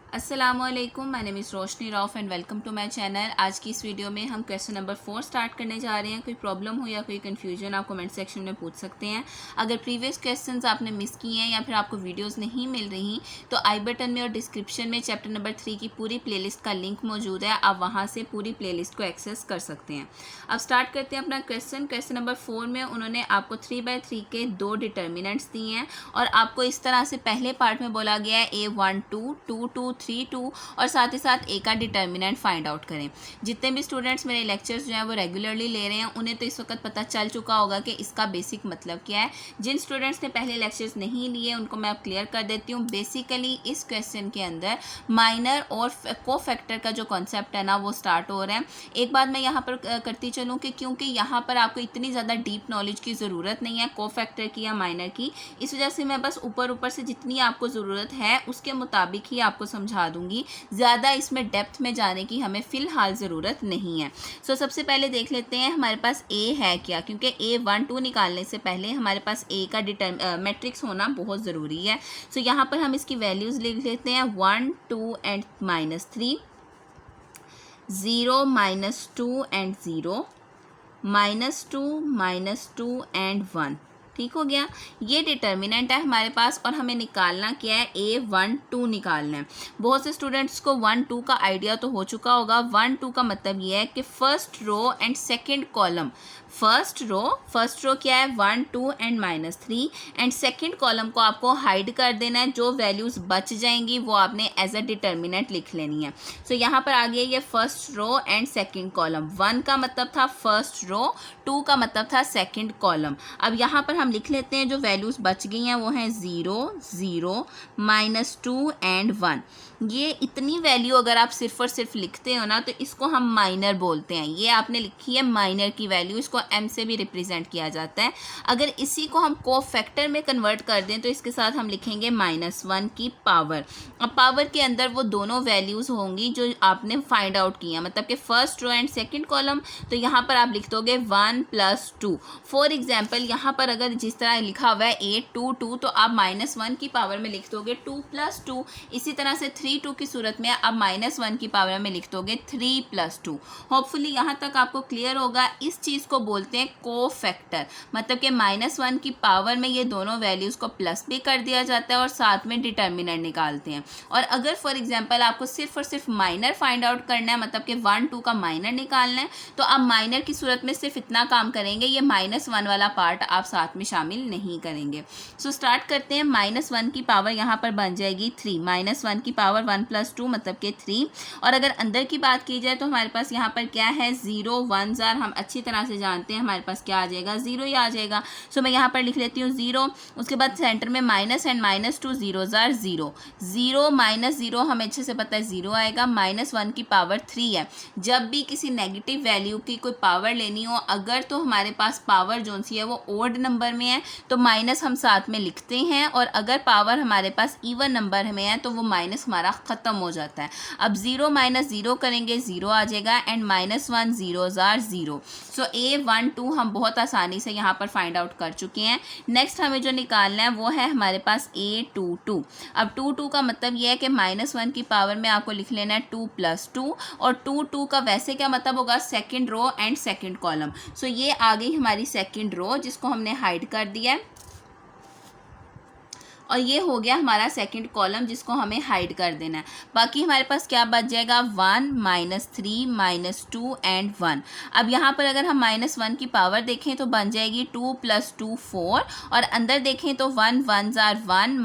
अस्सलामुअलैकुम, my name is Roshni Rauf and welcome to my channel. आज की इस वीडियो में हम क्वेश्चन नंबर 4 स्टार्ट करने जा रहे हैं। कोई प्रॉब्लम हो या कोई कन्फ्यूजन आप कमेंट सेक्शन में पूछ सकते हैं। अगर प्रीवियस क्वेश्चंस आपने मिस किए हैं या फिर आपको वीडियोस नहीं मिल रही तो आई बटन में और डिस्क्रिप्शन में चैप्टर नंबर 3 की पूरी प्लेलिस्ट का लिंक मौजूद है, आप वहाँ से पूरी प्लेलिस्ट को एक्सेस कर सकते हैं। अब स्टार्ट करते हैं अपना क्वेश्चन नंबर 4 में उन्होंने आपको 3/3 के 2 डिटर्मिनेंट्स दिए हैं और आपको इस तरह से पहले पार्ट में बोला गया है A1 2 2 2 3 2 और साथ ही साथ ए का डिटर्मिनेंट फाइंड आउट करें। जितने भी स्टूडेंट्स मेरे लेक्चर्स जो हैं वो रेगुलरली ले रहे हैं उन्हें तो इस वक्त पता चल चुका होगा कि इसका बेसिक मतलब क्या है। जिन स्टूडेंट्स ने पहले लेक्चर्स नहीं लिए उनको मैं अब क्लियर कर देती हूँ। बेसिकली इस क्वेश्चन के अंदर माइनर और को फैक्टर का जो कॉन्सेप्ट है ना वो स्टार्ट हो रहा है। एक बात मैं यहाँ पर करती चलूँ कि क्योंकि यहाँ पर आपको इतनी ज़्यादा डीप नॉलेज की ज़रूरत नहीं है को फैक्टर की या माइनर की, इस वजह से मैं बस ऊपर से जितनी आपको ज़रूरत है उसके मुताबिक ही आपको समझा दूंगी। ज़्यादा इसमें डेप्थ में जाने की हमें फ़िलहाल ज़रूरत नहीं है। सबसे पहले देख लेते हैं हमारे पास ए है क्या, क्योंकि A1 2 निकालने से पहले हमारे पास ए का मैट्रिक्स होना बहुत ज़रूरी है। यहाँ पर हम इसकी वैल्यूज़ लिख लेते हैं 1 2 एंड -3, 0 -2 एंड 0, -2 एंड 1। ठीक हो गया। ये डिटर्मिनेंट है हमारे पास और हमें निकालना क्या है, A1 2 निकालना है। बहुत से स्टूडेंट्स को 1 2 का आइडिया तो हो चुका होगा। 1 2 का मतलब ये है कि first row and second column. First row क्या है 1 2 एंड -3 एंड सेकंड कॉलम को आपको हाइड कर देना है। जो वैल्यूज़ बच जाएंगी वो आपने एज अ डिटर्मिनेंट लिख लेनी है। यहाँ पर आ गया ये first row and second column. 1 का मतलब था फर्स्ट रो, 2 का मतलब था सेकंड कॉलम। अब यहाँ पर हम लिख लेते हैं जो वैल्यूज़ बच गई हैं वो हैं 0 0 -2 एंड 1। ये इतनी वैल्यू अगर आप सिर्फ और सिर्फ लिखते हो ना तो इसको हम माइनर बोलते हैं। ये आपने लिखी है माइनर की वैल्यू, इसको m से भी रिप्रेजेंट किया जाता है। अगर इसी को हम को फैक्टर में कन्वर्ट कर दें तो इसके साथ हम लिखेंगे -1 की पावर। अब पावर के अंदर वो दोनों वैल्यूज़ होंगी जो आपने फाइंड आउट किया, मतलब कि first row and second column. तो यहाँ पर आप लिख दोगे 1 + 2। फॉर एग्जाम्पल यहाँ पर अगर जिस तरह लिखा हुआ है 8 2 2 तो आप -1 की पावर में लिख दोगे 2 + 2। इसी तरह से 3 2 की सूरत में आप -1 की पावर में लिख दोगे 3 + 2। होपफुली यहाँ तक आपको क्लियर होगा। इस चीज़ को बोलते हैं को फैक्टर, मतलब कि -1 की पावर में ये दोनों वैल्यूज़ को प्लस भी कर दिया जाता है और साथ में डिटर्मिनेंट निकालते हैं। और अगर फॉर एग्जांपल आपको सिर्फ और सिर्फ माइनर फाइंड आउट करना है, मतलब कि 1 2 का माइनर निकालना है, तो आप माइनर की सूरत में सिर्फ इतना काम करेंगे, ये -1 वाला पार्ट आप साथ में शामिल नहीं करेंगे। स्टार्ट करते हैं। -1 की पावर यहाँ पर बन जाएगी 3, -1 की पावर 1 + 2 मतलब कि 3। और अगर अंदर की बात की जाए तो हमारे पास यहाँ पर क्या है 0 1 जार, हम अच्छी तरह से जानते हैं हमारे पास क्या आ जाएगा 0 ही आ जाएगा। मैं यहाँ पर लिख लेती हूँ 0। उसके बाद सेंटर में माइनस एंड -2, 0 जार 0, 0 -0 हमें अच्छे से पता है 0 आएगा। -1 की पावर 3 है। जब भी किसी नेगेटिव वैल्यू की कोई पावर लेनी हो, अगर तो हमारे पास पावर जो सी है वो ओड नंबर में है तो माइनस हम साथ में लिखते हैं, और अगर पावर हमारे पास इवन नंबर में है तो वो माइनस हमारा ख़त्म हो जाता है। अब 0 - 0 करेंगे 0 आ जाएगा एंड -1 0 जार 0। A1 2 हम बहुत आसानी से यहाँ पर फाइंड आउट कर चुके हैं। नेक्स्ट हमें जो निकालना है वो है हमारे पास A2 2। अब 2 2 का मतलब ये है कि -1 की पावर में आपको लिख लेना है 2 + 2, और 2 2 का वैसे क्या मतलब होगा second row and second column. ये आ गई हमारी सेकंड रो जिसको हमने हाइड कर दिया है, और ये हो गया हमारा सेकंड कॉलम जिसको हमें हाइड कर देना है। बाकी हमारे पास क्या बच जाएगा 1 -3 -2 एंड 1। अब यहाँ पर अगर हम -1 की पावर देखें तो बन जाएगी 2 + 2 4, और अंदर देखें तो 1 1 जार 1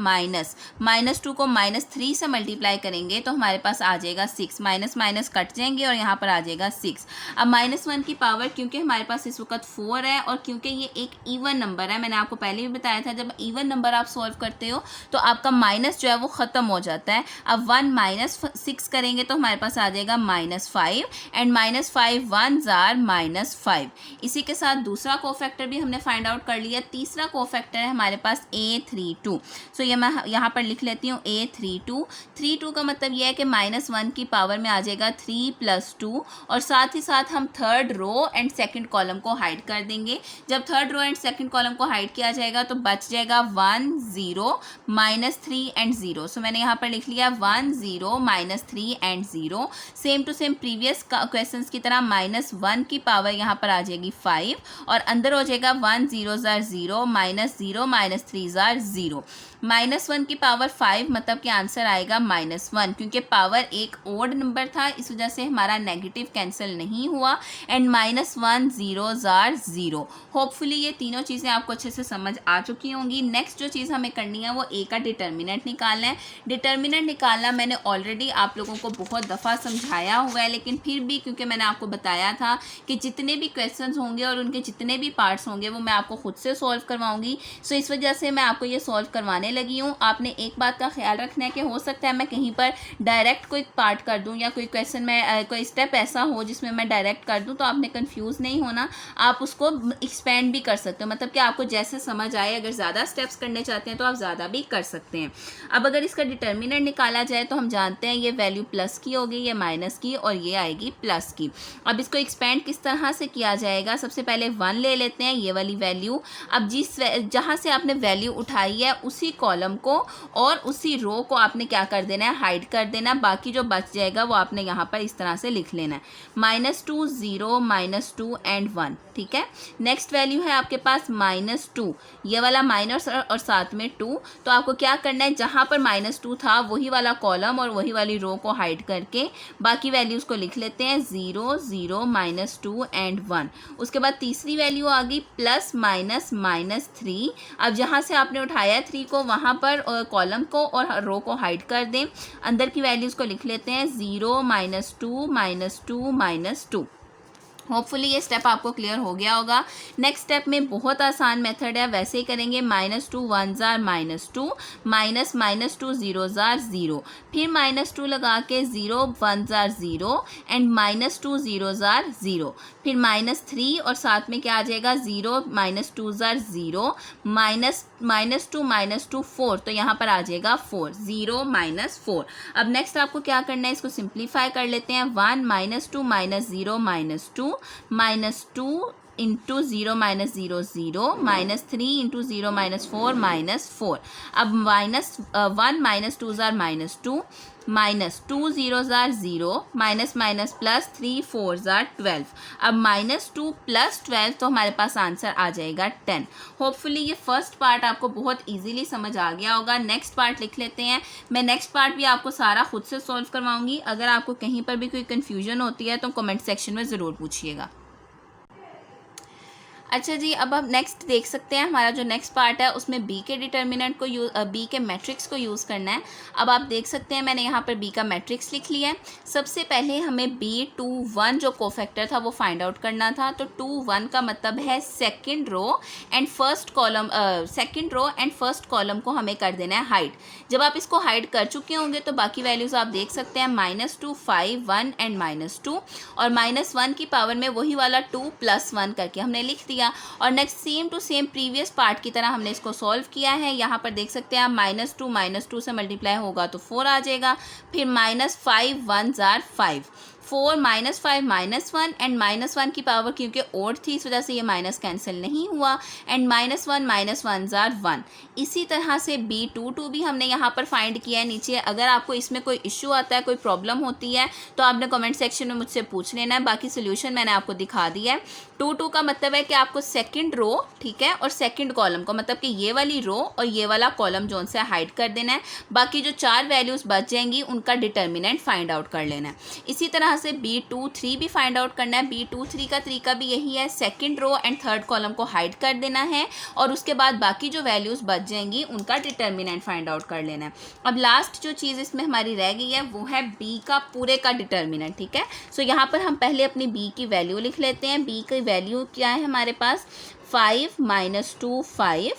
-2 को -3 से मल्टीप्लाई करेंगे तो हमारे पास आ जाएगा 6। माइनस कट जाएंगे और यहाँ पर आ जाएगा 6। अब -1 की पावर क्योंकि हमारे पास इस वक्त 4 है और क्योंकि ये एक इवन नंबर है, मैंने आपको पहले भी बताया था जब इवन नंबर आप सॉल्व करते हो तो आपका माइनस जो है वो ख़त्म हो जाता है। अब 1 - 6 करेंगे तो हमारे पास आ जाएगा -5 एंड -5 1 जार -5। इसी के साथ दूसरा कोफैक्टर भी हमने फाइंड आउट कर लिया। तीसरा कोफैक्टर है हमारे पास A32। ये मैं यहाँ पर लिख लेती हूँ A32। 32 का मतलब ये है कि -1 की पावर में आ जाएगा 3 + 2, और साथ ही साथ हम third row and second column को हाइड कर देंगे। जब third row and second column को हाइड किया जाएगा तो बच जाएगा 1 0 -3 एंड 0। सो मैंने यहाँ पर लिख लिया 1 0 -3 and 0। Same to same previous questions की तरह -1 की पावर यहाँ पर आ जाएगी 5 और अंदर हो जाएगा 1 0 जार 0 -0 -3 जार 0। -1 की पावर 5 मतलब कि आंसर आएगा -1, क्योंकि पावर एक ओड नंबर था, इस वजह से हमारा नेगेटिव कैंसिल नहीं हुआ। And -1 0 jar 0। होपफुली ये तीनों चीज़ें आपको अच्छे से समझ आ चुकी होंगी। नेक्स्ट जो चीज़ हमें करनी है वो ए का डिटर्मिनेंट निकालना है। डिटर्मिनेंट निकालना मैंने ऑलरेडी आप लोगों को बहुत दफ़ा समझाया हुआ है, लेकिन फिर भी क्योंकि मैंने आपको बताया था कि जितने भी क्वेश्चंस होंगे और उनके जितने भी पार्ट्स होंगे वो मैं आपको खुद से सॉल्व करवाऊंगी। सो इस वजह से मैं आपको ये सॉल्व करवाने लगी हूँ। आपने एक बात का ख्याल रखना है कि हो सकता है मैं कहीं पर डायरेक्ट कोई पार्ट कर दूँ या कोई क्वेश्चन में कोई स्टेप ऐसा हो जिसमें मैं डायरेक्ट कर दूँ, तो आपने कंफ्यूज नहीं होना। आप उसको एक्सपेंड भी कर सकते हो, मतलब कि आपको जैसे समझ आए। अगर ज़्यादा स्टेप्स करने चाहते हैं तो आप ज़्यादा भी कर सकते हैं। अब अगर इसका डिटर्मिनेंट निकाला जाए तो हम जानते हैं ये वैल्यू प्लस की होगी, ये माइनस की, और ये आएगी प्लस की। अब इसको एक्सपेंड किस तरह से किया जाएगा, सबसे पहले 1 ले लेते हैं, ये वाली वैल्यू। अब जहाँ से आपने वैल्यू उठाई है उसी कॉलम को और उसी रो को आपने क्या कर देना है, हाइड कर देना। बाकी जो बच जाएगा वो आपने यहाँ पर इस तरह से लिख लेना है, -2 0 -2 एंड 1। ठीक है, नेक्स्ट वैल्यू है आपके पास -2, ये वाला माइनस और साथ में 2। तो आपको क्या करना है, जहाँ पर -2 था वही वाला कॉलम और वही वाली रो को हाइड करके बाकी वैल्यूज़ को लिख लेते हैं, 0 0 -2 एंड 1। उसके बाद तीसरी वैल्यू आ गई प्लस -3। अब जहाँ से आपने उठाया 3 को वहाँ पर कॉलम को और रो को हाइड कर दें। अंदर की वैल्यूज़ को लिख लेते हैं, 0 -2 -2 -2। होपफुली ये स्टेप आपको क्लियर हो गया होगा। नेक्स्ट स्टेप में बहुत आसान मेथड है, वैसे ही करेंगे। -2 1 जार -2, -2 0 जार 0, फिर -2 लगा के 0 1 जार 0 एंड -2 0 जार 0, फिर -3 और साथ में क्या आ जाएगा, 0 -2 जार 0, -2 4, तो यहाँ पर आ जाएगा 4, 0 -4। अब नेक्स्ट आपको क्या करना है, इसको सिंप्लीफाई कर लेते हैं। 1 -2 -0 -2 -2 इंटू 0 -0 0 -3 इंटू 0 -4 -4। अब -1 -2 jar -2, -2 0 jar 0, minus plus 3 4 jar 12। अब -2 + 12 तो हमारे पास आंसर आ जाएगा 10। होपफुली ये फर्स्ट पार्ट आपको बहुत इजीली समझ आ गया होगा। नेक्स्ट पार्ट लिख लेते हैं। मैं नेक्स्ट पार्ट भी आपको सारा खुद से सॉल्व करवाऊंगी। अगर आपको कहीं पर भी कोई कन्फ्यूजन होती है तो कमेंट सेक्शन में ज़रूर पूछिएगा। अच्छा जी, अब हम नेक्स्ट देख सकते हैं। हमारा जो नेक्स्ट पार्ट है उसमें बी के डिटर्मिनेंट को बी के मैट्रिक्स को यूज़ करना है। अब आप देख सकते हैं मैंने यहाँ पर बी का मैट्रिक्स लिख लिया है। सबसे पहले हमें B2 1 जो कोफैक्टर था वो फाइंड आउट करना था। तो 2 1 का मतलब है second row and first column को हमें कर देना है हाइड। जब आप इसको हाइड कर चुके होंगे तो बाकी वैल्यूज़ आप देख सकते हैं, -2 5 1 एंड -2, और -1 की पावर में वही वाला 2 + 1 करके हमने लिख दिया। और next same to same previous part की तरह हमने इसको सॉल्व किया है। यहाँ पर देख सकते हैं आप, -2 से मल्टीप्लाई होगा तो 4 आ जाएगा, फिर -5 1 जार 5, 4 -5 -1 एंड -1 की पावर क्योंकि ओड थी इस वजह से ये माइनस कैंसिल नहीं हुआ, एंड -1 -1 जार 1। इसी तरह से B22 भी हमने यहाँ पर फाइंड किया है नीचे। अगर आपको इसमें कोई इश्यू आता है, कोई प्रॉब्लम होती है तो आपने कमेंट सेक्शन में मुझसे पूछ लेना है। बाकी सोल्यूशन मैंने आपको दिखा दिया है। 2 का मतलब है कि आपको सेकंड रो, ठीक है, और सेकंड कॉलम को, मतलब कि ये वाली रो और ये वाला कॉलम जो उनसे हाइड कर देना है। बाकी जो 4 वैल्यूज़ बच जाएंगी उनका डिटर्मिनेंट फाइंड आउट कर लेना है। इसी तरह से B23 भी फाइंड आउट करना है। B23 का तरीका भी यही है, second row and third column को हाइड कर देना है और उसके बाद बाकी जो वैल्यूज़ बच जाएंगी उनका डिटर्मिनेंट फाइंड आउट कर लेना है। अब लास्ट जो चीज़ इसमें हमारी रह गई है वो है B का पूरे का डिटर्मिनेंट, ठीक है। सो यहाँ पर हम पहले अपनी B की वैल्यू लिख लेते हैं। B की वैल्यू क्या है हमारे पास, 5 -2 5,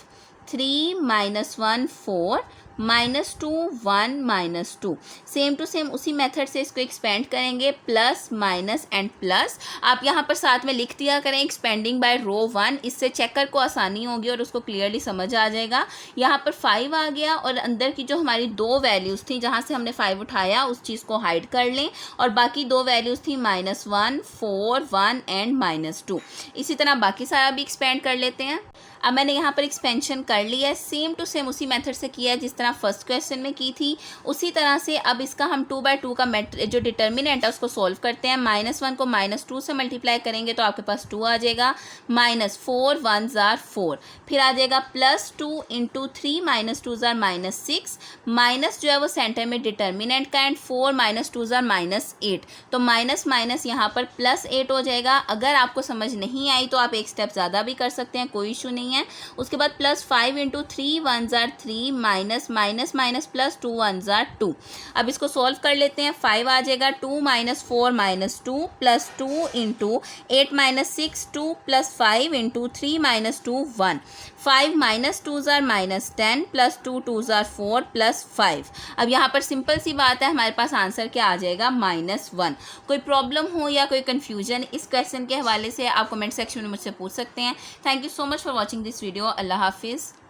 3 -1 4, -2 1 -2। सेम टू सेम उसी मेथड से इसको एक्सपेंड करेंगे, प्लस माइनस एंड प्लस। आप यहाँ पर साथ में लिख दिया करें एक्सपेंडिंग बाय रो 1, इससे चेकर को आसानी होगी और उसको क्लियरली समझ आ जाएगा। यहाँ पर 5 आ गया और अंदर की जो हमारी 2 वैल्यूज़ थी जहाँ से हमने 5 उठाया उस चीज़ को हाइड कर लें, और बाकी 2 वैल्यूज़ थी -1 4 1 एंड -2। इसी तरह बाकी सारा भी एक्सपेंड कर लेते हैं। अब मैंने यहाँ पर एक्सपेंशन कर लिया है, सेम टू सेम उसी मेथड से किया है जिस तरह फर्स्ट क्वेश्चन में की थी, उसी तरह से अब इसका हम 2/2 का जो डिटर्मिनेंट है उसको सॉल्व करते हैं। -1 को -2 से मल्टीप्लाई करेंगे तो आपके पास 2 आ जाएगा, -4 1s are 4, फिर आ जाएगा +2 × 3 -2s are -6, माइनस जो है वो सेंटर में डिटर्मिनेंट का एंड 4 -2s are -8, तो माइनस माइनस यहाँ पर +8 हो जाएगा। अगर आपको समझ नहीं आई तो आप एक स्टेप ज़्यादा भी कर सकते हैं, कोई इशू नहीं है। उसके बाद +5 × 3 1s are 3 minus minus minus +2 1s are 2। अब इसको सॉल्व कर लेते हैं। 5 आ जाएगा, 2 - 4 - 2 +2 × 8 - 6 2 +5 × 3 - 2 1, 5 -2s are -10 +2 2s are 4 +5। अब यहाँ पर सिंपल सी बात है, हमारे पास आंसर क्या आ जाएगा, -1। कोई प्रॉब्लम हो या कोई कन्फ्यूजन इस क्वेश्चन के हवाले से आप कमेंट सेक्शन में मुझसे पूछ सकते हैं। Thank you so much for watching this video. Allah हाफिज़।